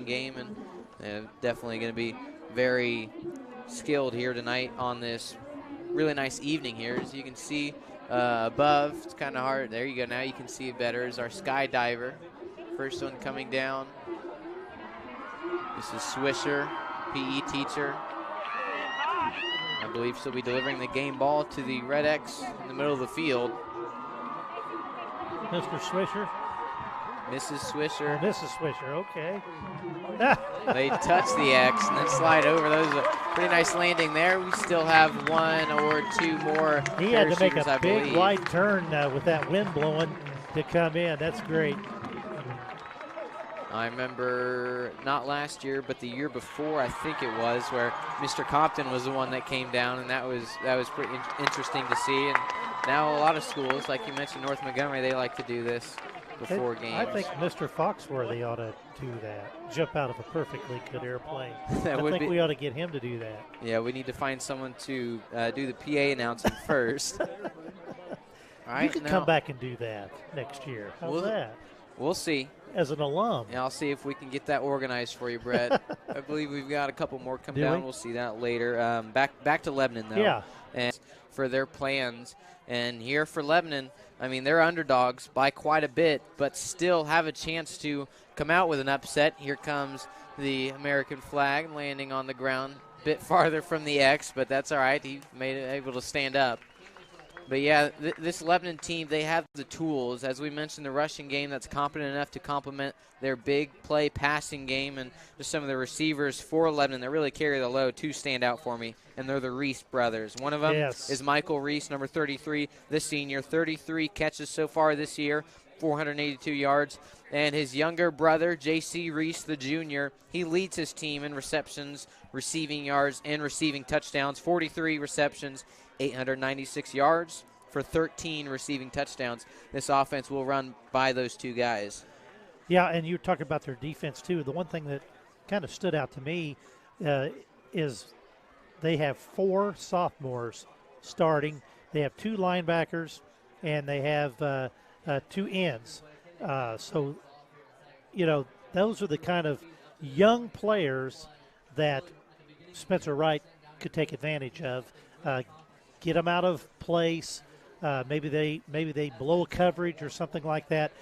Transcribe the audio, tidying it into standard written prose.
game, and definitely going to be very skilled here tonight on this really nice evening here. As you can see above, it's kind of hard. There you go. Now you can see it better. Is our skydiver. First one coming down. This is Swisher, PE teacher. I believe she'll be delivering the game ball to the Red X in the middle of the field. Mr. Swisher. Mrs. Swisher. Oh, Mrs. Swisher, okay. They touch the X and then slide over. Those are pretty nice landing there. We still have one or two more. He had to make a big believe. wide turn with that wind blowing to come in. That's great. I remember not last year, but the year before, I think it was, where Mr. Compton was the one that came down, and that was pretty interesting to see. And now a lot of schools, like you mentioned, North Montgomery, they like to do this before games. I think Mr. Foxworthy ought to do that, jump out of a perfectly good airplane. I think we ought to get him to do that. Yeah, we need to find someone to do the PA announcing first. All right, you can come back and do that next year. How's that? We'll see. As an alum. Yeah, I'll see if we can get that organized for you, Brett. I believe we've got a couple more come down. We'll see that later. Back to Lebanon, though. Yeah. And for their plans. And here for Lebanon, I mean, they're underdogs by quite a bit, but still have a chance to come out with an upset. Here comes the American flag landing on the ground, a bit farther from the X, but that's all right. He made it able to stand up. But, yeah, this Lebanon team, they have the tools. As we mentioned, the rushing game that's competent enough to complement their big play passing game. And just some of the receivers for Lebanon that really carry the load. Two stand out for me, and they're the Reese brothers. One of them is Michael Reese, number 33, the senior. 33 catches so far this year, 482 yards. And his younger brother, J.C. Reese, the junior, he leads his team in receptions, receiving yards, and receiving touchdowns. 43 receptions, 896 yards for 13 receiving touchdowns. This offense will run by those two guys. Yeah, and you talked about their defense, too. The one thing that kind of stood out to me is they have 4 sophomores starting. They have 2 linebackers, and they have 2 ends. So, you know, those are the kind of young players that Spencer Wright could take advantage of. Get them out of place. Maybe they blow a coverage or something like that.